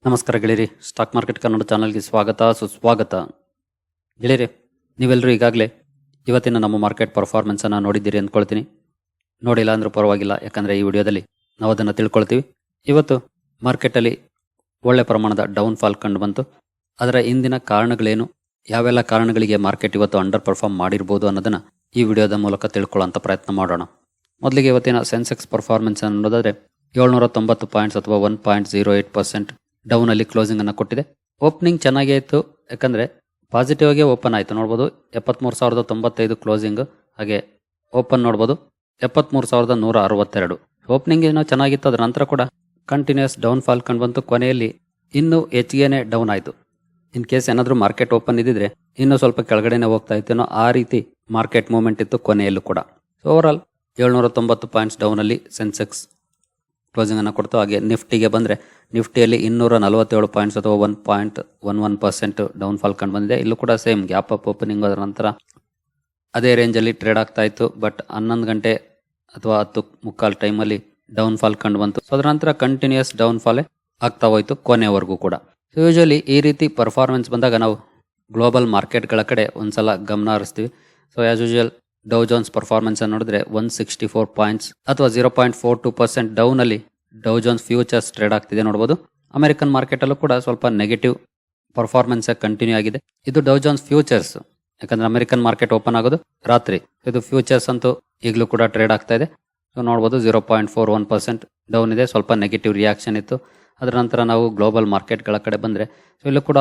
ನಮಸ್ಕಾರ ಗೆಳೆಯರಿ, stock market Kannada ಚಾನಲ್ಗೆ ಸ್ವಾಗತ ಸುಸ್ವಾಗತ. ಗೆಳೆಯರಿ, ನೀವೆಲ್ಲರೂ ಈಗಾಗಲೇ ಇವತ್ತಿನ ನಮ್ಮ ಮಾರ್ಕೆಟ್ ಪರ್ಫಾರ್ಮೆನ್ಸನ್ನು ನೋಡಿದ್ದೀರಿ ಅಂದ್ಕೊಳ್ತೀನಿ. ನೋಡಿಲ್ಲ ಅಂದರೂ ಪರವಾಗಿಲ್ಲ, ಯಾಕಂದರೆ ಈ ವಿಡಿಯೋದಲ್ಲಿ ನಾವು ಅದನ್ನು ತಿಳ್ಕೊಳ್ತೀವಿ. ಇವತ್ತು ಮಾರ್ಕೆಟಲ್ಲಿ ಒಳ್ಳೆ ಪ್ರಮಾಣದ ಡೌನ್ಫಾಲ್ ಕಂಡು ಬಂತು. ಅದರ ಹಿಂದಿನ ಕಾರಣಗಳೇನು, ಯಾವೆಲ್ಲ ಕಾರಣಗಳಿಗೆ ಮಾರ್ಕೆಟ್ ಇವತ್ತು ಅಂಡರ್ ಪರ್ಫಾರ್ಮ್ ಮಾಡಿರ್ಬೋದು ಅನ್ನೋದನ್ನು ಈ ವಿಡಿಯೋದ ಮೂಲಕ ತಿಳ್ಕೊಳ್ಳೋಂಥ ಪ್ರಯತ್ನ ಮಾಡೋಣ. ಮೊದಲಿಗೆ ಇವತ್ತಿನ ಸೆನ್ಸೆಕ್ಸ್ ಪರ್ಫಾರ್ಮೆನ್ಸ್ ಅನ್ನು ನೋಡಿದ್ರೆ 790 ಪಾಯಿಂಟ್ಸ್ ಅಥವಾ 1.08% ಡೌನಲ್ಲಿ ಕ್ಲೋಸಿಂಗ್ ಅನ್ನು ಕೊಟ್ಟಿದೆ. ಓಪನಿಂಗ್ ಚೆನ್ನಾಗೇ ಇತ್ತು, ಯಾಕಂದರೆ ಪಾಸಿಟಿವ್ ಆಗಿ ಓಪನ್ ಆಯಿತು. ನೋಡ್ಬೋದು 73,095 ಕ್ಲೋಸಿಂಗ್, ಹಾಗೆ ಓಪನ್ ನೋಡ್ಬೋದು 73,162. ಓಪನಿಂಗ್ ಏನೋ ಚೆನ್ನಾಗಿತ್ತು, ಅದರ ನಂತರ ಕೂಡ ಕಂಟಿನ್ಯೂಸ್ ಡೌನ್ಫಾಲ್ ಕಂಡು ಬಂತು. ಕೊನೆಯಲ್ಲಿ ಇನ್ನೂ ಹೆಚ್ಚಿಗೆನೇ ಡೌನ್ ಆಯಿತು. ಇನ್ ಕೇಸ್ ಏನಾದರೂ ಮಾರ್ಕೆಟ್ ಓಪನ್ ಇದ್ದಿದ್ರೆ ಇನ್ನೂ ಸ್ವಲ್ಪ ಕೆಳಗಡೆನೇ ಹೋಗ್ತಾ ಇತ್ತೇನೋ, ಆ ರೀತಿ ಮಾರ್ಕೆಟ್ ಮೂವ್ಮೆಂಟ್ ಇತ್ತು ಕೊನೆಯಲ್ಲೂ ಕೂಡ. ಸೊ ಓವರಾಲ್ 790 ಪಾಯಿಂಟ್ಸ್ ಡೌನಲ್ಲಿ ಸೆನ್ಸೆಕ್ಸ್ ಕ್ಲೋಸಿಂಗ್ ಅನ್ನು ಕೊಡ್ತು. ಹಾಗೆ ನಿಫ್ಟಿಗೆ ಬಂದರೆ ನಿಫ್ಟಿಯಲ್ಲಿ 247 ಪಾಯಿಂಟ್ಸ್ ಅಥವಾ 1.11% ಡೌನ್ಫಾಲ್ ಕಂಡು ಬಂದಿದೆ. ಇಲ್ಲೂ ಕೂಡ ಸೇಮ್ ಗ್ಯಾಪ್ ಅಪ್ ಓಪನಿಂಗ್, ಅದರ ನಂತರ ಅದೇ ರೇಂಜಲ್ಲಿ ಟ್ರೇಡ್ ಆಗ್ತಾ ಇತ್ತು. ಬಟ್ 11 ಗಂಟೆ ಅಥವಾ 10:15 ಟೈಮಲ್ಲಿ ಡೌನ್ಫಾಲ್ ಕಂಡು ಬಂತು. ಸೊ ಅದರ ನಂತರ ಕಂಟಿನ್ಯೂಸ್ ಡೌನ್ಫಾಲೇ ಆಗ್ತಾ ಹೋಯ್ತು ಕೊನೆವರೆಗೂ ಕೂಡ. ಸೊ ಯೂಶಲಿ ಈ ರೀತಿ ಪರ್ಫಾರ್ಮೆನ್ಸ್ ಬಂದಾಗ ನಾವು ಗ್ಲೋಬಲ್ ಮಾರ್ಕೆಟ್ಗಳ ಕಡೆ ಒಂದ್ಸಲ ಗಮನ ಹರಿಸ್ತೀವಿ. ಸೊ ಆಸ್ ಯೂಶುವಲ್ ಡೌ ಜೋನ್ಸ್ ಪರ್ಫಾರ್ಮೆನ್ಸ್ ಅನ್ನು ನೋಡಿದ್ರೆ 164 ಪಾಯಿಂಟ್ಸ್ ಅಥವಾ 0.42% ಡೌನಲ್ಲಿ ಡೌ ಜೋನ್ಸ್ ಫ್ಯೂಚರ್ಸ್ ಟ್ರೇಡ್ ಆಗ್ತಿದೆ ನೋಡ್ಬೋದು. ಅಮೆರಿಕನ್ ಮಾರ್ಕೆಟಲ್ಲೂ ಕೂಡ ಸ್ವಲ್ಪ ನೆಗೆಟಿವ್ ಪರ್ಫಾರ್ಮೆನ್ಸ್ ಕಂಟಿನ್ಯೂ ಆಗಿದೆ. ಇದು ಡೌ ಜೋನ್ಸ್ ಫ್ಯೂಚರ್ಸ್, ಯಾಕಂದ್ರೆ ಅಮೆರಿಕನ್ ಮಾರ್ಕೆಟ್ ಓಪನ್ ಆಗೋದು ರಾತ್ರಿ. ಇದು ಫ್ಯೂಚರ್ಸ್ ಅಂತೂ ಈಗಲೂ ಕೂಡ ಟ್ರೇಡ್ ಆಗ್ತಾ ಇದೆ. ಸೊ ನೋಡ್ಬೋದು 0.41% ಡೌನ್ ಇದೆ, ಸ್ವಲ್ಪ ನೆಗೆಟಿವ್ ರಿಯಾಕ್ಷನ್ ಇತ್ತು. ಅದರ ನಂತರ ನಾವು ಗ್ಲೋಬಲ್ ಮಾರ್ಕೆಟ್ಗಳ ಕಡೆ ಬಂದರೆ ಸೊ ಇಲ್ಲೂ ಕೂಡ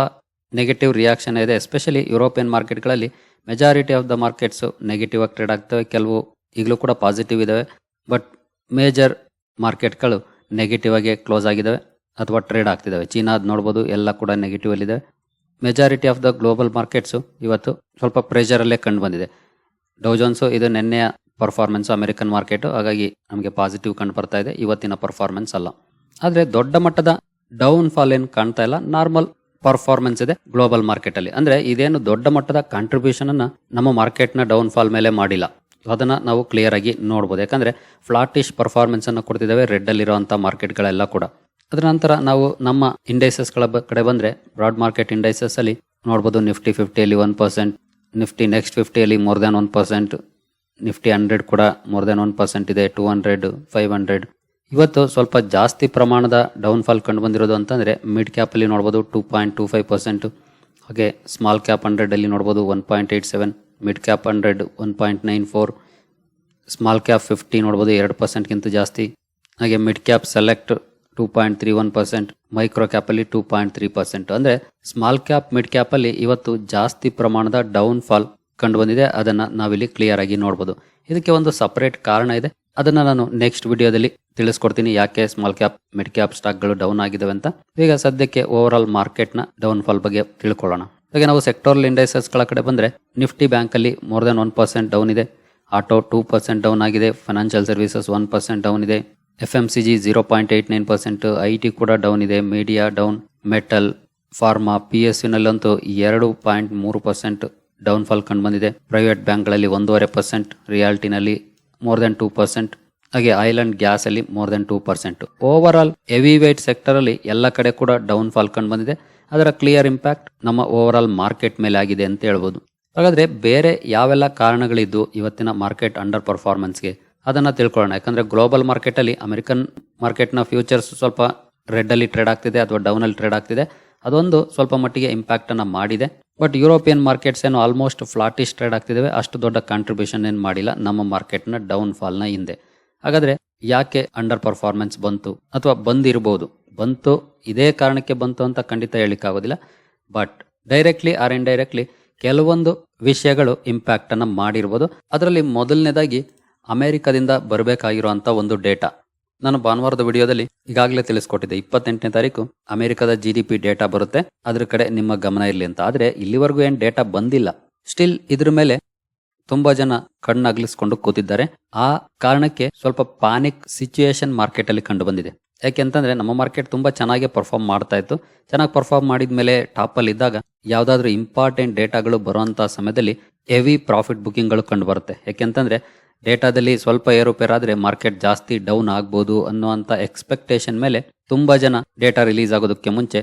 ನೆಗೆಟಿವ್ ರಿಯಾಕ್ಷನ್ ಇದೆ. ಎಸ್ಪೆಷಲಿ ಯುರೋಪಿಯನ್ ಮಾರ್ಕೆಟ್ಗಳಲ್ಲಿ majority of the markets negative ಆಗಿ ಟ್ರೇಡ್ ಆಗ್ತವೆ. ಕೆಲವು ಈಗಲೂ ಕೂಡ ಪಾಸಿಟಿವ್ ಇದ್ದಾವೆ, ಬಟ್ ಮೇಜರ್ ಮಾರ್ಕೆಟ್ಗಳು ನೆಗೆಟಿವ್ ಆಗಿ ಕ್ಲೋಸ್ ಆಗಿದ್ದಾವೆ ಅಥವಾ ಟ್ರೇಡ್ ಆಗ್ತಿದ್ದಾವೆ. ಚೀನಾದ್ ನೋಡ್ಬೋದು, ಎಲ್ಲ ಕೂಡ ನೆಗೆಟಿವ್ ಅಲ್ಲಿದ್ದಾವೆ. Majority of the global markets ಇವತ್ತು ಸ್ವಲ್ಪ ಪ್ರೆಷರಲ್ಲೇ ಕಂಡು ಬಂದಿದೆ. ಡೌ ಜೋನ್ಸು ಇದು ನಿನ್ನೆಯ ಪರ್ಫಾರ್ಮೆನ್ಸು ಅಮೆರಿಕನ್ ಮಾರ್ಕೆಟು, ಹಾಗಾಗಿ ನಮಗೆ ಪಾಸಿಟಿವ್ ಕಂಡು ಬರ್ತಾ ಇದೆ, ಇವತ್ತಿನ ಪರ್ಫಾರ್ಮೆನ್ಸ್ ಅಲ್ಲ. ಆದರೆ ದೊಡ್ಡ ಮಟ್ಟದ ಡೌನ್ ಫಾಲ್ ಏನು ಕಾಣ್ತಾ ಇಲ್ಲ, ನಾರ್ಮಲ್ ಪರ್ಫಾರ್ಮೆನ್ಸ್ ಇದೆ ಗ್ಲೋಬಲ್ ಮಾರ್ಕೆಟ್ ಅಲ್ಲಿ. ಅಂದ್ರೆ ಇದೇನು ದೊಡ್ಡ ಮಟ್ಟದ ಕಾಂಟ್ರಿಬ್ಯೂಷನ್ ಅನ್ನ ನಮ್ಮ ಮಾರ್ಕೆಟ್ ನ ಡೌನ್ ಫಾಲ್ ಮೇಲೆ ಮಾಡಿಲ್ಲ. ಅದನ್ನ ನಾವು ಕ್ಲಿಯರ್ ಆಗಿ ನೋಡಬಹುದು, ಯಾಕಂದ್ರೆ ಫ್ಲಾಟಿಶ್ ಪರ್ಫಾರ್ಮೆನ್ಸ್ ಅನ್ನು ಕೊಡ್ತಿದ್ದಾವೆ ರೆಡ್ ಅಲ್ಲಿರುವಂತ ಮಾರ್ಕೆಟ್ಗಳೆಲ್ಲ ಕೂಡ. ಅದರ ನಂತರ ನಾವು ನಮ್ಮ ಇಂಡೈಸಸ್ ಗಳ ಕಡೆ ಬಂದ್ರೆ ಬ್ರಾಡ್ ಮಾರ್ಕೆಟ್ ಇಂಡೈಸಸ್ ಅಲ್ಲಿ ನೋಡಬಹುದು. ನಿಫ್ಟಿ 50ಯಲ್ಲಿ 1%, ನಿಫ್ಟಿ ನೆಕ್ಸ್ಟ್ 50ಯಲ್ಲಿ ಮೋರ್ ದನ್ 1%, ನಿಫ್ಟಿ 100 ಕೂಡ ಮೋರ್ ದನ್ 1% ಇದೆ, 200, 500. ಇವತ್ತು ಸ್ವಲ್ಪ ಜಾಸ್ತಿ ಪ್ರಮಾಣದ ಡೌನ್ಫಾಲ್ ಕಂಡು ಬಂದಿರೋದು ಅಂತಂದರೆ ಮಿಡ್ ಕ್ಯಾಪಲ್ಲಿ ನೋಡ್ಬೋದು 2.25%, ಹಾಗೆ ಸ್ಮಾಲ್ ಕ್ಯಾಪ್ 100ಅಲ್ಲಿ ನೋಡ್ಬೋದು 1.87, ಮಿಡ್ ಕ್ಯಾಪ್ 100 1.94, ಸ್ಮಾಲ್ ಕ್ಯಾಪ್ 50 ನೋಡ್ಬೋದು 2%ಗಿಂತ ಜಾಸ್ತಿ, ಹಾಗೆ ಮಿಡ್ ಕ್ಯಾಪ್ ಸೆಲೆಕ್ಟ್ 2.31%, ಮೈಕ್ರೋ ಕ್ಯಾಪಲ್ಲಿ 2.3%. ಅಂದರೆ ಸ್ಮಾಲ್ ಕ್ಯಾಪ್ ಮಿಡ್ ಕ್ಯಾಪಲ್ಲಿ ಇವತ್ತು ಜಾಸ್ತಿ ಪ್ರಮಾಣದ ಡೌನ್ಫಾಲ್ ಕಂಡು ಬಂದಿದೆ. ಅದನ್ನು ನಾವಿಲ್ಲಿ ಕ್ಲಿಯರ್ ಆಗಿ ನೋಡ್ಬೋದು. ಇದಕ್ಕೆ ಒಂದು ಸಪರೇಟ್ ಕಾರಣ ಇದೆ, ಅದನ್ನು ನಾನು ನೆಕ್ಸ್ಟ್ ವಿಡಿಯೋದಲ್ಲಿ ತಿಳಿಸ್ಕೊಡ್ತೀನಿ, ಯಾಕೆ ಸ್ಮಾಲ್ ಕ್ಯಾಪ್ ಮಿಡ್ ಕ್ಯಾಪ್ ಸ್ಟಾಕ್ಗಳು ಡೌನ್ ಆಗಿದ್ದಾವೆ ಅಂತ. ಈಗ ಸದ್ಯಕ್ಕೆ ಓವರ್ ಆಲ್ ಮಾರ್ಕೆಟ್ನ ಡೌನ್ ಫಾಲ್ ಬಗ್ಗೆ ತಿಳ್ಕೊಳ್ಳೋಣ. ಹಾಗೆ ನಾವು ಸೆಕ್ಟೋರಲ್ ಇಂಡೈಸಸ್ಗಳ ಕಡೆ ಬಂದರೆ ನಿಫ್ಟಿ ಬ್ಯಾಂಕಲ್ಲಿ ಮೋರ್ ದನ್ 1% ಡೌನ್ ಇದೆ, ಆಟೋ 2% ಡೌನ್ ಆಗಿದೆ, ಫೈನಾನ್ಷಿಯಲ್ ಸರ್ವಿಸಸ್ 1% ಡೌನ್ ಇದೆ, FMCG 0.89%, IT ಕೂಡ ಡೌನ್ ಇದೆ, media down, metal, pharma, PSU ನಲ್ಲಂತೂ 2.3% down fall ಕಂಡು ಬಂದಿದೆ. ಪ್ರೈವೇಟ್ ಬ್ಯಾಂಕ್ಗಳಲ್ಲಿ 1.5%, ರಿಯಾಲ್ಟಿನಲ್ಲಿ ಮೋರ್ ದನ್ 2%, ಹಾಗೆ ಆಯಿಲ್ ಅಂಡ್ ಗ್ಯಾಸ್ ಅಲ್ಲಿ more than 2%. Over all heavy wait sector ಅಲ್ಲಿ ಎಲ್ಲ ಕಡೆ ಕೂಡ ಡೌನ್ ಫಾಲ್ ಕಂಡು ಬಂದಿದೆ. ಅದರ ಕ್ಲಿಯರ್ ಇಂಪ್ಯಾಕ್ಟ್ ನಮ್ಮ ಓವರ್ ಆಲ್ ಮಾರ್ಕೆಟ್ ಮೇಲೆ ಆಗಿದೆ ಅಂತ ಹೇಳ್ಬೋದು. ಹಾಗಾದ್ರೆ ಬೇರೆ ಯಾವೆಲ್ಲ ಕಾರಣಗಳಿದ್ದು ಇವತ್ತಿನ ಮಾರ್ಕೆಟ್ ಅಂಡರ್ ಪರ್ಫಾರ್ಮೆನ್ಸ್ಗೆ, ಅದನ್ನ ತಿಳ್ಕೊಳ್ಳೋಣ. ಯಾಕಂದ್ರೆ ಗ್ಲೋಬಲ್ ಮಾರ್ಕೆಟ್ ಅಲ್ಲಿ ಅಮೆರಿಕನ್ ಮಾರ್ಕೆಟ್ನ ಫ್ಯೂಚರ್ಸ್ ಸ್ವಲ್ಪ ರೆಡ್ ಅಲ್ಲಿ ಟ್ರೇಡ್ ಆಗ್ತಿದೆ ಅಥವಾ ಡೌನ್ ಅಲ್ಲಿ ಟ್ರೇಡ್ ಆಗ್ತಿದೆ, ಅದೊಂದು ಸ್ವಲ್ಪ ಮಟ್ಟಿಗೆ ಇಂಪ್ಯಾಕ್ಟ್ ಅನ್ನ ಮಾಡಿದೆ. ಬಟ್ ಯುರೋಪಿಯನ್ ಮಾರ್ಕೆಟ್ಸ್ ಏನು ಆಲ್ಮೋಸ್ಟ್ ಫ್ಲಾಟಿಶ್ ಟ್ರೇಡ್ ಆಗ್ತಿದ್ದಾವೆ, ಅಷ್ಟು ದೊಡ್ಡ ಕಾಂಟ್ರಿಬ್ಯೂಷನ್ ಏನು ಮಾಡಿಲ್ಲ ನಮ್ಮ ಮಾರ್ಕೆಟ್ನ ಡೌನ್ ಫಾಲ್ನ ಹಿಂದೆ. ಹಾಗಾದ್ರೆ ಯಾಕೆ ಅಂಡರ್ ಪರ್ಫಾರ್ಮೆನ್ಸ್ ಬಂತು, ಅಥವಾ ಬಂತು ಇದೇ ಕಾರಣಕ್ಕೆ ಬಂತು ಅಂತ ಖಂಡಿತ ಹೇಳಿಕ್ಕಾಗೋದಿಲ್ಲ. ಬಟ್ ಡೈರೆಕ್ಟ್ಲಿ ಆರ್ ಇಂಡೈರೆಕ್ಟ್ಲಿ ಕೆಲವೊಂದು ವಿಷಯಗಳು ಇಂಪ್ಯಾಕ್ಟ್ ಅನ್ನ ಮಾಡಿರ್ಬೋದು. ಅದರಲ್ಲಿ ಮೊದಲನೇದಾಗಿ ಅಮೆರಿಕದಿಂದ ಬರಬೇಕಾಗಿರುವಂತ ಒಂದು ಡೇಟಾ. ನಾನು ಭಾನುವಾರದ ವಿಡಿಯೋದಲ್ಲಿ ಈಗಾಗಲೇ ತಿಳಿಸ್ಕೊಟ್ಟಿದ್ದೆ, 28ನೇ ತಾರೀಕು ಅಮೆರಿಕದ GDP ಡೇಟಾ ಬರುತ್ತೆ, ಅದ್ರ ಕಡೆ ನಿಮ್ಮ ಗಮನ ಇರಲಿ ಅಂತ. ಆದ್ರೆ ಇಲ್ಲಿವರೆಗೂ ಏನ್ ಡೇಟಾ ಬಂದಿಲ್ಲ. ಸ್ಟಿಲ್ ಇದ್ರ ಮೇಲೆ ತುಂಬಾ ಜನ ಕಣ್ಣಗ್ಲಿಸ್ಕೊಂಡು ಕೂತಿದ್ದಾರೆ. ಆ ಕಾರಣಕ್ಕೆ ಸ್ವಲ್ಪ ಪಾನಿಕ್ ಸಿಚುಯೇಷನ್ ಮಾರ್ಕೆಟ್ ಅಲ್ಲಿ ಕಂಡು ಬಂದಿದೆ. ಯಾಕೆಂತಂದ್ರೆ ನಮ್ಮ ಮಾರ್ಕೆಟ್ ತುಂಬಾ ಚೆನ್ನಾಗಿ ಪರ್ಫಾರ್ಮ್ ಮಾಡ್ತಾ ಇತ್ತು. ಚೆನ್ನಾಗಿ ಪರ್ಫಾರ್ಮ್ ಮಾಡಿದ್ಮೇಲೆ ಟಾಪ್ ಅಲ್ಲಿ ಇದ್ದಾಗ ಯಾವ್ದಾದ್ರು ಇಂಪಾರ್ಟೆಂಟ್ ಡೇಟಾಗಳು ಬರುವಂತ ಸಮಯದಲ್ಲಿ ಹೆವಿ ಪ್ರಾಫಿಟ್ ಬುಕಿಂಗ್ ಗಳು ಕಂಡು ಬರುತ್ತೆ. ಯಾಕೆಂತಂದ್ರೆ ಡೇಟಾದಲ್ಲಿ ಸ್ವಲ್ಪ ಏರುಪೇರಾದ್ರೆ ಮಾರ್ಕೆಟ್ ಜಾಸ್ತಿ ಡೌನ್ ಆಗ್ಬೋದು ಅನ್ನುವಂಥ ಎಕ್ಸ್ಪೆಕ್ಟೇಷನ್ ಮೇಲೆ ತುಂಬ ಜನ ಡೇಟಾ ರಿಲೀಸ್ ಆಗೋದಕ್ಕೆ ಮುಂಚೆ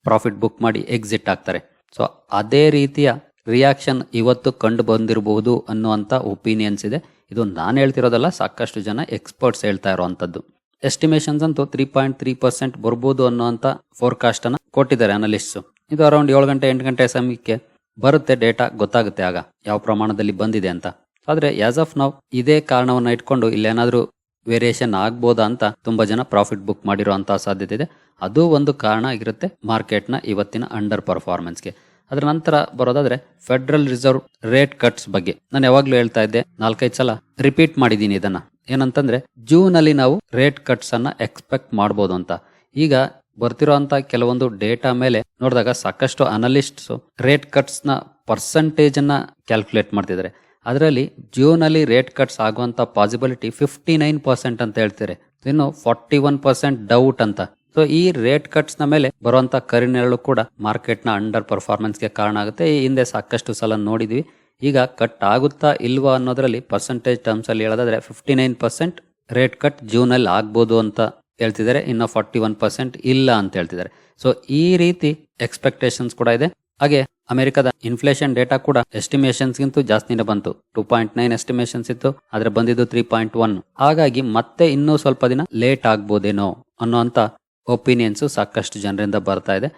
ಪ್ರಾಫಿಟ್ ಬುಕ್ ಮಾಡಿ ಎಕ್ಸಿಟ್ ಆಗ್ತಾರೆ. ಸೊ ಅದೇ ರೀತಿಯ ರಿಯಾಕ್ಷನ್ ಇವತ್ತು ಕಂಡು ಬಂದಿರಬಹುದು ಅನ್ನುವಂಥ ಒಪಿನಿಯನ್ಸ್ ಇದೆ. ಇದು ನಾನು ಹೇಳ್ತಿರೋದಲ್ಲ, ಸಾಕಷ್ಟು ಜನ ಎಕ್ಸ್ಪರ್ಟ್ಸ್ ಹೇಳ್ತಾ ಇರೋವಂಥದ್ದು. ಎಸ್ಟಿಮೇಷನ್ಸ್ ಅಂತೂ 3.3% ಬರ್ಬೋದು ಅನ್ನೋಂಥ ಫೋರ್ಕಾಸ್ಟ್ ಅನ್ನ ಕೊಟ್ಟಿದ್ದಾರೆ ಅನಲಿಸ್ಟ್ಸ್. ಇದು ಅರೌಂಡ್ 7 ಗಂಟೆ 8 ಗಂಟೆ ಸಮಯಕ್ಕೆ ಬರುತ್ತೆ, ಡೇಟಾ ಗೊತ್ತಾಗುತ್ತೆ ಆಗ ಯಾವ ಪ್ರಮಾಣದಲ್ಲಿ ಬಂದಿದೆ ಅಂತ. ಆದ್ರೆ ಆಸ್ ಆಫ್ ನಾವು ಇದೇ ಕಾರಣವನ್ನ ಇಟ್ಕೊಂಡು ಇಲ್ಲೇನಾದ್ರೂ ವೇರಿಯೇಷನ್ ಆಗ್ಬೋದಾ ಅಂತ ತುಂಬಾ ಜನ ಪ್ರಾಫಿಟ್ ಬುಕ್ ಮಾಡಿರುವಂತಹ ಸಾಧ್ಯತೆ ಇದೆ. ಅದು ಒಂದು ಕಾರಣ ಆಗಿರುತ್ತೆ ಮಾರ್ಕೆಟ್ನ ಇವತ್ತಿನ ಅಂಡರ್ ಪರ್ಫಾರ್ಮೆನ್ಸ್ಗೆ. ಅದರ ನಂತರ ಬರೋದಾದ್ರೆ ಫೆಡರಲ್ ರಿಸರ್ವ್ ರೇಟ್ ಕಟ್ಸ್ ಬಗ್ಗೆ ನಾನು ಯಾವಾಗ್ಲೂ ಹೇಳ್ತಾ ಇದ್ದೆ, 4-5 ಸಲ ರಿಪೀಟ್ ಮಾಡಿದ್ದೀನಿ ಇದನ್ನ. ಏನಂತಂದ್ರೆ ಜೂನ್ ಅಲ್ಲಿ ನಾವು ರೇಟ್ ಕಟ್ಸ್ ಅನ್ನ ಎಕ್ಸ್ಪೆಕ್ಟ್ ಮಾಡ್ಬೋದು ಅಂತ. ಈಗ ಬರ್ತಿರೋಂತ ಕೆಲವೊಂದು ಡೇಟಾ ಮೇಲೆ ನೋಡಿದಾಗ ಸಾಕಷ್ಟು ಅನಲಿಸ್ಟ್ಸ್ ರೇಟ್ ಕಟ್ಸ್ ನ ಪರ್ಸೆಂಟೇಜ್ ಅನ್ನ ಕ್ಯಾಲ್ಕುಲೇಟ್ ಮಾಡ್ತಿದ್ದಾರೆ. ಅದರಲ್ಲಿ ಜೂನ್ ಅಲ್ಲಿ ರೇಟ್ ಕಟ್ಸ್ ಆಗುವಂತ ಪಾಸಿಬಿಲಿಟಿ 59% ಅಂತ ಹೇಳ್ತಾರೆ, ಇನ್ನು 41% ಡೌಟ್ ಅಂತ. ಸೊ ಈ ರೇಟ್ ಕಟ್ಸ್ ನ ಮೇಲೆ ಬರುವಂತ ಕರಿನೆರಳು ಕೂಡ ಮಾರ್ಕೆಟ್ ನ ಅಂಡರ್ ಪರ್ಫಾರ್ಮೆನ್ಸ್ ಗೆ ಕಾರಣ ಆಗುತ್ತೆ. ಈ ಹಿಂದೆ ಸಾಕಷ್ಟು ಸಲ ನೋಡಿದ್ವಿ. ಈಗ ಕಟ್ ಆಗುತ್ತಾ ಇಲ್ವಾ ಅನ್ನೋದ್ರಲ್ಲಿ ಪರ್ಸೆಂಟೇಜ್ ಟರ್ಮ್ಸ್ ಅಲ್ಲಿ ಹೇಳೋದಾದ್ರೆ 59% ರೇಟ್ ಕಟ್ ಜೂನ್ ಅಲ್ಲಿ ಆಗ್ಬೋದು ಅಂತ ಹೇಳ್ತಿದ್ದಾರೆ, ಇನ್ನು 41% ಇಲ್ಲ ಅಂತ ಹೇಳ್ತಿದ್ದಾರೆ. ಸೊ ಈ ರೀತಿ ಎಕ್ಸ್ಪೆಕ್ಟೇಷನ್ಸ್ ಕೂಡ ಇದೆ. ಹಾಗೆ ಅಮೆರಿಕದ ಇನ್ಫ್ಲೇಷನ್ ಡೇಟಾ ಕೂಡ ಎಸ್ಟಿಮೇಷನ್ಸ್ ಗಿಂತೂ ಜಾಸ್ತಿನೇ ಬಂತು. 2.9 ಎಸ್ಟಿಮೇಷನ್ಸ್ ಇತ್ತು, ಆದ್ರೆ ಬಂದಿದ್ದು 3.1. ಹಾಗಾಗಿ ಮತ್ತೆ ಇನ್ನೂ ಸ್ವಲ್ಪ ದಿನ ಲೇಟ್ ಆಗ್ಬೋದೇನೋ ಅನ್ನೋಂತ ಒಪಿನಿಯನ್ಸ್ ಸಾಕಷ್ಟು ಜನರಿಂದ ಬರ್ತಾ ಇದೆ.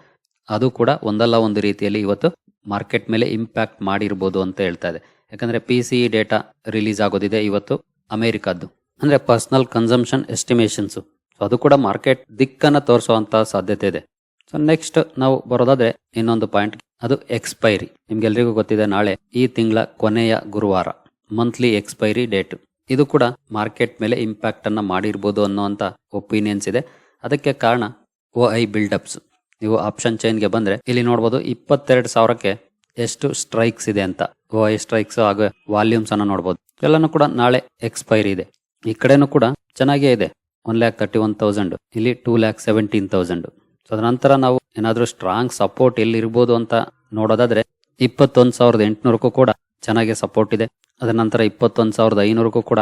ಅದು ಕೂಡ ಒಂದಲ್ಲ ಒಂದು ರೀತಿಯಲ್ಲಿ ಇವತ್ತು ಮಾರ್ಕೆಟ್ ಮೇಲೆ ಇಂಪ್ಯಾಕ್ಟ್ ಮಾಡಿರ್ಬೋದು ಅಂತ ಹೇಳ್ತಾ ಇದೆ. ಯಾಕಂದ್ರೆ PCE ಡೇಟಾ ರಿಲೀಸ್ ಆಗೋದಿದೆ ಇವತ್ತು ಅಮೆರಿಕದ್ದು, ಅಂದ್ರೆ ಪರ್ಸನಲ್ ಕನ್ಸಂಪ್ಷನ್ ಎಸ್ಟಿಮೇಷನ್ಸ್. ಸೊ ಅದು ಕೂಡ ಮಾರ್ಕೆಟ್ ದಿಕ್ಕನ್ನ ತೋರಿಸುವಂತ ಸಾಧ್ಯತೆ ಇದೆ. ಸೊ ನೆಕ್ಸ್ಟ್ ನಾವು ಬರೋದಾದ್ರೆ ಇನ್ನೊಂದು ಪಾಯಿಂಟ್, ಅದು ಎಕ್ಸ್ಪೈರಿ. ನಿಮ್ಗೆಲ್ರಿಗೂ ಗೊತ್ತಿದೆ, ನಾಳೆ ಈ ತಿಂಗಳ ಕೊನೆಯ ಗುರುವಾರ ಮಂತ್ಲಿ ಎಕ್ಸ್ಪೈರಿ ಡೇಟ್. ಇದು ಕೂಡ ಮಾರ್ಕೆಟ್ ಮೇಲೆ ಇಂಪ್ಯಾಕ್ಟ್ ಅನ್ನ ಮಾಡಿರ್ಬೋದು ಅನ್ನೋಂತ ಒಪಿನಿಯನ್ಸ್ ಇದೆ. ಅದಕ್ಕೆ ಕಾರಣ OI ಬಿಲ್ಡಪ್ಸ್. ನೀವು ಆಪ್ಷನ್ ಚೈನ್ಗೆ ಬಂದ್ರೆ ಇಲ್ಲಿ ನೋಡ್ಬೋದು 22,000ಕ್ಕೆ ಎಷ್ಟು ಸ್ಟ್ರೈಕ್ಸ್ ಇದೆ ಅಂತ. OI ಸ್ಟ್ರೈಕ್ಸ್ ಹಾಗೂ ವಾಲ್ಯೂಮ್ಸ್ ಅನ್ನ ನೋಡ್ಬೋದು. ಎಲ್ಲಾನು ಕೂಡ ನಾಳೆ ಎಕ್ಸ್ಪೈರಿ ಇದೆ. ಈ ಕಡೆನೂ ಕೂಡ ಚೆನ್ನಾಗೇ ಇದೆ, 1,31,000, ಇಲ್ಲಿ 2,17,000. ಸೊ ಅದ ನಂತರ ನಾವು ಏನಾದ್ರೂ ಸ್ಟ್ರಾಂಗ್ ಸಪೋರ್ಟ್ ಎಲ್ಲಿ ಇರ್ಬೋದು ಅಂತ ನೋಡೋದಾದ್ರೆ 21,800ಕ್ಕೂ ಕೂಡ ಚೆನ್ನಾಗಿ ಸಪೋರ್ಟ್ ಇದೆ. ಅದರ ನಂತರ 21,500ಕ್ಕೂ ಕೂಡ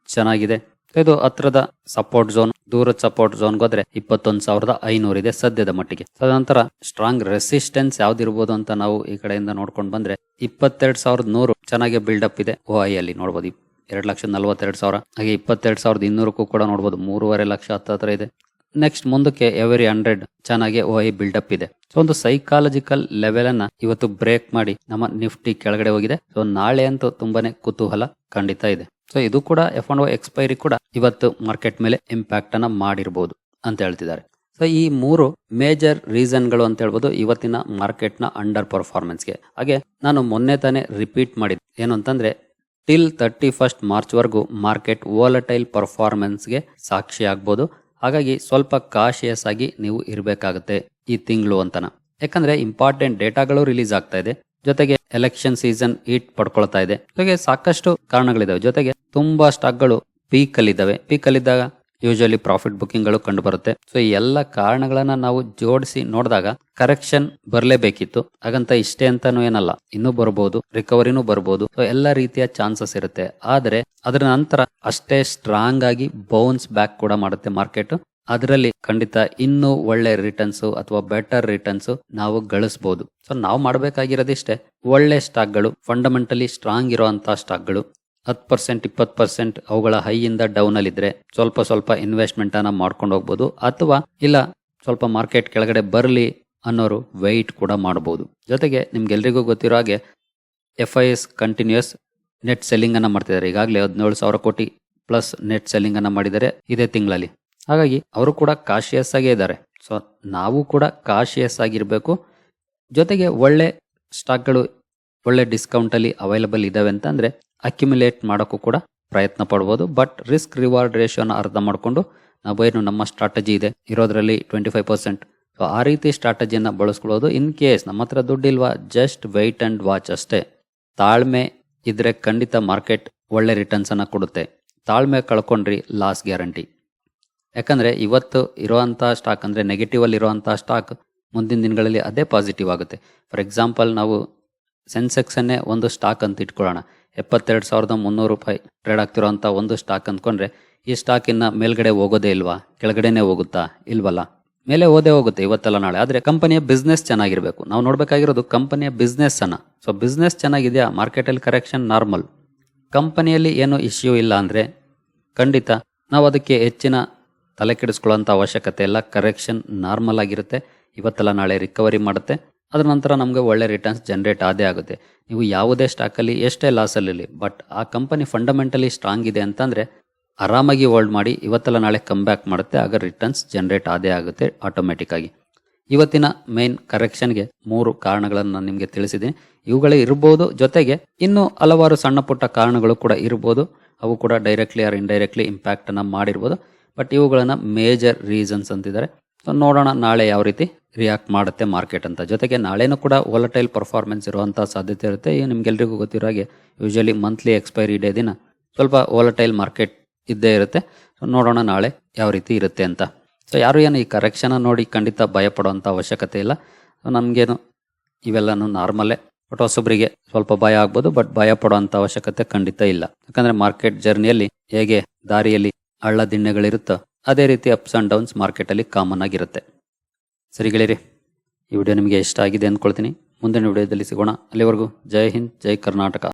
ಚೆನ್ನಾಗಿದೆ. ಇದು ಹತ್ರದ ಸಪೋರ್ಟ್ ಝೋನ್. ದೂರದ ಸಪೋರ್ಟ್ ಝೋನ್ಗೆ ಹೋದ್ರೆ 21,500 ಇದೆ ಸದ್ಯದ ಮಟ್ಟಿಗೆ. ತದನಂತರ ಸ್ಟ್ರಾಂಗ್ ರೆಸಿಸ್ಟೆನ್ಸ್ ಯಾವ್ದಿರ್ಬೋದು ಅಂತ ನಾವು ಈ ಕಡೆಯಿಂದ ನೋಡ್ಕೊಂಡು ಬಂದ್ರೆ 22,100 ಚೆನ್ನಾಗಿ ಬಿಲ್ಡಪ್ ಇದೆ. OI ಅಲ್ಲಿ ನೋಡ್ಬೋದು 2,42,000. ಹಾಗೆ 22,200ಕ್ಕೂ ಕೂಡ ನೋಡ್ಬೋದು 3.5 ಲಕ್ಷ ಹತ್ರ ಇದೆ. ನೆಕ್ಸ್ಟ್ ಮುಂದಕ್ಕೆ ಎವರಿ 100 ಚೆನ್ನಾಗಿ OI ಬಿಲ್ಡಪ್ ಇದೆ. ಸೊ ಒಂದು ಸೈಕಾಲಜಿಕಲ್ ಲೆವೆಲ್ ಅನ್ನ ಇವತ್ತು ಬ್ರೇಕ್ ಮಾಡಿ ನಮ್ಮ ನಿಫ್ಟಿ ಕೆಳಗಡೆ ಹೋಗಿದೆ. ಸೊ ನಾಳೆ ಅಂತೂ ತುಂಬಾನೇ ಕುತೂಹಲ ಖಂಡಿತ ಇದೆ. ಸೊ ಇದು ಕೂಡ F&O ಎಕ್ಸ್ಪೈರಿ ಕೂಡ ಇವತ್ತು ಮಾರ್ಕೆಟ್ ಮೇಲೆ ಇಂಪ್ಯಾಕ್ಟ್ ಅನ್ನ ಮಾಡಿರಬಹುದು ಅಂತ ಹೇಳ್ತಿದ್ದಾರೆ. ಸೊ ಈ 3 ಮೇಜರ್ ರೀಸನ್ಗಳು ಅಂತ ಹೇಳ್ಬೋದು ಇವತ್ತಿನ ಮಾರ್ಕೆಟ್ ನ ಅಂಡರ್ ಪರ್ಫಾರ್ಮೆನ್ಸ್ಗೆ. ಹಾಗೆ ನಾನು ಮೊನ್ನೆ ತಾನೇ ರಿಪೀಟ್ ಮಾಡಿದ್ದೆ, ಏನು ಅಂತಂದ್ರೆ ಟಿಲ್ 31 ಮಾರ್ಚ್ ವರೆಗೂ ಮಾರ್ಕೆಟ್ ವೋಲಟೈಲ್ ಪರ್ಫಾರ್ಮೆನ್ಸ್ಗೆ ಸಾಕ್ಷಿ ಆಗ್ಬೋದು. ಹಾಗಾಗಿ ಸ್ವಲ್ಪ ಕಾಶಿಯಸ್ ಆಗಿ ನೀವು ಇರಬೇಕಾಗುತ್ತೆ ಈ ತಿಂಗಳು ಅಂತನ. ಯಾಕಂದ್ರೆ ಇಂಪಾರ್ಟೆಂಟ್ ಡೇಟಾಗಳು ರಿಲೀಸ್ ಆಗ್ತಾ ಇದೆ, ಜೊತೆಗೆ ಎಲೆಕ್ಷನ್ ಸೀಸನ್ ಹೀಟ್ ಪಡ್ಕೊಳ್ತಾ ಇದೆ, ಜೊತೆಗೆ ಸಾಕಷ್ಟು ಕಾರಣಗಳಿದಾವೆ. ಜೊತೆಗೆ ತುಂಬಾ ಸ್ಟಾಕ್ಗಳು ಪೀಕ್ ಅಲ್ಲಿ ಇದಾವೆ. ಪೀಕ್ ಅಲ್ಲಿ ಇದ್ದಾಗ ಯೂಶುವಲಿ ಪ್ರಾಫಿಟ್ ಬುಕ್ಕಿಂಗ್ ಗಳು ಕಂಡು ಬರುತ್ತೆ. ಸೊ ಈ ಎಲ್ಲ ಕಾರಣಗಳನ್ನ ನಾವು ಜೋಡಿಸಿ ನೋಡಿದಾಗ ಕರೆಕ್ಷನ್ ಬರಲೇಬೇಕಿತ್ತು. ಹಾಗಂತ ಇಷ್ಟೇ ಅಂತಾನು ಏನಲ್ಲ, ಇನ್ನೂ ಬರ್ಬೋದು, ರಿಕವರಿನೂ ಬರ್ಬೋದು. ಸೊ ಎಲ್ಲ ರೀತಿಯ ಚಾನ್ಸಸ್ ಇರುತ್ತೆ. ಆದ್ರೆ ಅದರ ನಂತರ ಅಷ್ಟೇ ಸ್ಟ್ರಾಂಗ್ ಆಗಿ ಬೌನ್ಸ್ ಬ್ಯಾಕ್ ಕೂಡ ಮಾಡುತ್ತೆ ಮಾರ್ಕೆಟ್. ಅದರಲ್ಲಿ ಖಂಡಿತ ಇನ್ನೂ ಒಳ್ಳೆ ರಿಟರ್ನ್ಸ್ ಅಥವಾ ಬೆಟರ್ ರಿಟರ್ನ್ಸ್ ನಾವು ಗಳಿಸಬಹುದು. ಸೊ ನಾವು ಮಾಡಬೇಕಾಗಿರೋದಿಷ್ಟೇ, ಒಳ್ಳೆ ಸ್ಟಾಕ್ಗಳು, ಫಂಡಮೆಂಟಲಿ ಸ್ಟ್ರಾಂಗ್ ಇರುವಂತಹ ಸ್ಟಾಕ್ಗಳು 10% 20% ಅವುಗಳ ಹೈ ಇಂದ ಡೌನ್ ಅಲ್ಲಿ ಇದ್ರೆ ಸ್ವಲ್ಪ ಸ್ವಲ್ಪ ಇನ್ವೆಸ್ಟ್ಮೆಂಟ್ ಅನ್ನ ಮಾಡ್ಕೊಂಡು ಹೋಗ್ಬೋದು. ಅಥವಾ ಇಲ್ಲ ಸ್ವಲ್ಪ ಮಾರ್ಕೆಟ್ ಕೆಳಗಡೆ ಬರಲಿ ಅನ್ನೋರು ವೆಯ್ಟ್ ಕೂಡ ಮಾಡಬಹುದು. ಜೊತೆಗೆ ನಿಮ್ಗೆಲ್ರಿಗೂ ಗೊತ್ತಿರೋ ಹಾಗೆ FIS ಕಂಟಿನ್ಯೂಸ್ ನೆಟ್ ಸೆಲ್ಲಿಂಗ್ ಅನ್ನ ಮಾಡ್ತಿದ್ದಾರೆ. ಈಗಾಗಲೇ 17,000 ಕೋಟಿ ಪ್ಲಸ್ ನೆಟ್ ಸೆಲ್ಲಿಂಗ್ ಅನ್ನ ಮಾಡಿದ್ದಾರೆ ಇದೇ ತಿಂಗಳಲ್ಲಿ. ಹಾಗಾಗಿ ಅವರು ಕೂಡ ಕಾಶಿಯಸ್ ಆಗೇ ಇದ್ದಾರೆ. ಸೊ ನಾವು ಕೂಡ ಕಾಶಿಯಸ್ ಆಗಿರ್ಬೇಕು. ಜೊತೆಗೆ ಒಳ್ಳೆ ಸ್ಟಾಕ್ಗಳು ಒಳ್ಳೆ ಡಿಸ್ಕೌಂಟ್ ಅಲ್ಲಿ ಅವೈಲಬಲ್ ಇದಾವೆ ಅಂತ ಅಂದ್ರೆ ಅಕ್ಯುಮುಲೇಟ್ ಮಾಡೋಕ್ಕೂ ಕೂಡ ಪ್ರಯತ್ನ ಪಡ್ಬೋದು. ಬಟ್ ರಿಸ್ಕ್ ರಿವಾರ್ಡ್ ರೇಷಿಯೋನ ಅರ್ಥ ಮಾಡಿಕೊಂಡು ನಾವೇನು ನಮ್ಮ ಸ್ಟ್ರಾಟಜಿ ಇದೆ ಇರೋದ್ರಲ್ಲಿ 25%, ಸೊ ಆ ರೀತಿ ಸ್ಟ್ರಾಟಜಿಯನ್ನ ಬಳಸ್ಕೊಳ್ಳೋದು. ಇನ್ ಕೇಸ್ ನಮ್ಮ ಹತ್ರ ದುಡ್ಡಿಲ್ವಾ, ಜಸ್ಟ್ ವೆಯ್ಟ್ ಅಂಡ್ ವಾಚ್ ಅಷ್ಟೇ. ತಾಳ್ಮೆ ಇದ್ರೆ ಖಂಡಿತ ಮಾರ್ಕೆಟ್ ಒಳ್ಳೆ ರಿಟರ್ನ್ಸ್ ಅನ್ನ ಕೊಡುತ್ತೆ. ತಾಳ್ಮೆ ಕಳ್ಕೊಂಡ್ರಿ ಲಾಸ್ ಗ್ಯಾರಂಟಿ. ಯಾಕಂದ್ರೆ ಇವತ್ತು ಇರುವಂತ ಸ್ಟಾಕ್ ಅಂದ್ರೆ ನೆಗೆಟಿವ್ ಅಲ್ಲಿ ಇರುವಂತಹ ಸ್ಟಾಕ್ ಮುಂದಿನ ದಿನಗಳಲ್ಲಿ ಅದೇ ಪಾಸಿಟಿವ್ ಆಗುತ್ತೆ. ಫಾರ್ ಎಕ್ಸಾಂಪಲ್ ನಾವು ಸೆನ್ಸೆಕ್ಸ್ ಅನ್ನೇ ಒಂದು ಸ್ಟಾಕ್ ಅಂತ ಇಟ್ಕೊಳ್ಳೋಣ. 72,300 ರೂಪಾಯಿ ಟ್ರೇಡ್ ಆಗ್ತಿರೋಂಥ ಒಂದು ಸ್ಟಾಕ್ ಅಂದ್ಕೊಂಡ್ರೆ ಈ ಸ್ಟಾಕ್ ಇನ್ನ ಮೇಲ್ಗಡೆ ಹೋಗೋದೇ ಇಲ್ವಾ, ಕೆಳಗಡೆನೆ ಹೋಗುತ್ತಾ? ಇಲ್ವಲ್ಲ, ಮೇಲೆ ಹೋದೇ ಹೋಗುತ್ತೆ ಇವತ್ತೆಲ್ಲ ನಾಳೆ. ಆದ್ರೆ ಕಂಪನಿಯ ಬಿಸ್ನೆಸ್ ಚೆನ್ನಾಗಿರ್ಬೇಕು. ನಾವು ನೋಡ್ಬೇಕಾಗಿರೋದು ಕಂಪನಿಯ ಬಿಸ್ನೆಸ್ ಅನ್ನ. ಸೊ ಬಿಸ್ನೆಸ್ ಚೆನ್ನಾಗಿದೆಯಾ, ಮಾರ್ಕೆಟಲ್ಲಿ ಕರೆಕ್ಷನ್ ನಾರ್ಮಲ್, ಕಂಪನಿಯಲ್ಲಿ ಏನು ಇಶ್ಯೂ ಇಲ್ಲ ಅಂದ್ರೆ ಖಂಡಿತ ನಾವು ಅದಕ್ಕೆ ಹೆಚ್ಚಿನ ತಲೆ ಕೆಡಿಸ್ಕೊಳ್ಳೋಂಥ ಅವಶ್ಯಕತೆ ಇಲ್ಲ. ಕರೆಕ್ಷನ್ ನಾರ್ಮಲ್ ಆಗಿರುತ್ತೆ, ಇವತ್ತೆಲ್ಲ ನಾಳೆ ರಿಕವರಿ ಮಾಡುತ್ತೆ. ಅದರ ನಂತರ ನಮಗೆ ಒಳ್ಳೆ ರಿಟರ್ನ್ಸ್ ಜನರೇಟ್ ಆದೇ ಆಗುತ್ತೆ. ನೀವು ಯಾವುದೇ ಸ್ಟಾಕಲ್ಲಿ ಎಷ್ಟೇ ಲಾಸಲ್ಲಿ, ಬಟ್ ಆ ಕಂಪನಿ ಫಂಡಮೆಂಟಲಿ ಸ್ಟ್ರಾಂಗ್ ಇದೆ ಅಂತಂದರೆ ಆರಾಮಾಗಿ ಹೋಲ್ಡ್ ಮಾಡಿ, ಇವತ್ತೆಲ್ಲ ನಾಳೆ ಕಮ್ ಬ್ಯಾಕ್ ಮಾಡುತ್ತೆ, ಆಗ ರಿಟರ್ನ್ಸ್ ಜನರೇಟ್ ಆದೇ ಆಗುತ್ತೆ ಆಟೋಮೆಟಿಕ್ ಆಗಿ. ಇವತ್ತಿನ ಮೇನ್ ಕರೆಕ್ಷನ್ಗೆ 3 ಕಾರಣಗಳನ್ನು ನಾನು ನಿಮಗೆ ತಿಳಿಸಿದ್ದೀನಿ. ಇವುಗಳೇ ಇರ್ಬೋದು, ಜೊತೆಗೆ ಇನ್ನೂ ಹಲವಾರು ಸಣ್ಣ ಪುಟ್ಟ ಕಾರಣಗಳು ಕೂಡ ಇರ್ಬೋದು. ಅವು ಕೂಡ ಡೈರೆಕ್ಟ್ಲಿ ಆರ್ ಇಂಡೈರೆಕ್ಟ್ಲಿ ಇಂಪ್ಯಾಕ್ಟನ್ನು ಮಾಡಿರ್ಬೋದು. ಬಟ್ ಇವುಗಳನ್ನು ಮೇಜರ್ ರೀಸನ್ಸ್ ಅಂತಿದ್ದಾರೆ. ಸೊ ನೋಡೋಣ ನಾಳೆ ಯಾವ ರೀತಿ ರಿಯಾಕ್ಟ್ ಮಾಡುತ್ತೆ ಮಾರ್ಕೆಟ್ ಅಂತ. ಜೊತೆಗೆ ನಾಳೆನೂ ಕೂಡ ವೋಲಟೈಲ್ ಪರ್ಫಾರ್ಮೆನ್ಸ್ ಇರುವಂಥ ಸಾಧ್ಯತೆ ಇರುತ್ತೆ. ನಿಮ್ಗೆಲ್ರಿಗೂ ಗೊತ್ತಿರೋ ಹಾಗೆ ಯೂಶಲಿ ಮಂತ್ಲಿ ಎಕ್ಸ್ಪೈರಿ ಡೇ ದಿನ ಸ್ವಲ್ಪ ವೋಲಟೈಲ್ ಮಾರ್ಕೆಟ್ ಇದ್ದೇ ಇರುತ್ತೆ. ಸೊ ನೋಡೋಣ ನಾಳೆ ಯಾವ ರೀತಿ ಇರುತ್ತೆ ಅಂತ. ಸೊ ಯಾರು ಏನು ಈ ಕರೆಕ್ಷನ್ ನೋಡಿ ಖಂಡಿತ ಭಯ ಪಡುವಂಥ ಅವಶ್ಯಕತೆ ಇಲ್ಲ. ನಮಗೇನು ಇವೆಲ್ಲನೂ ನಾರ್ಮಲ್ಲೇ. ಬಟ್ ಹೊಸೊಬ್ಬರಿಗೆ ಸ್ವಲ್ಪ ಭಯ ಆಗ್ಬೋದು, ಬಟ್ ಭಯ ಪಡುವಂಥ ಅವಶ್ಯಕತೆ ಖಂಡಿತ ಇಲ್ಲ. ಯಾಕಂದರೆ ಮಾರ್ಕೆಟ್ ಜರ್ನಿಯಲ್ಲಿ ಹೇಗೆ ದಾರಿಯಲ್ಲಿ ಹಳ್ಳ ದಿಣ್ಣೆಗಳಿರುತ್ತೋ ಅದೇ ರೀತಿ ಅಪ್ಸ್ ಆ್ಯಂಡ್ ಡೌನ್ಸ್ ಮಾರ್ಕೆಟಲ್ಲಿ ಕಾಮನ್ ಆಗಿರುತ್ತೆ. ಸರಿ ಗೆಳೆಯರಿ, ಈ ವಿಡಿಯೋ ನಿಮಗೆ ಇಷ್ಟ ಆಗಿದೆ ಅಂದ್ಕೊಳ್ತೀನಿ. ಮುಂದಿನ ವಿಡಿಯೋದಲ್ಲಿ ಸಿಗೋಣ. ಅಲ್ಲಿವರೆಗೂ ಜೈ ಹಿಂದ್, ಜೈ ಕರ್ನಾಟಕ.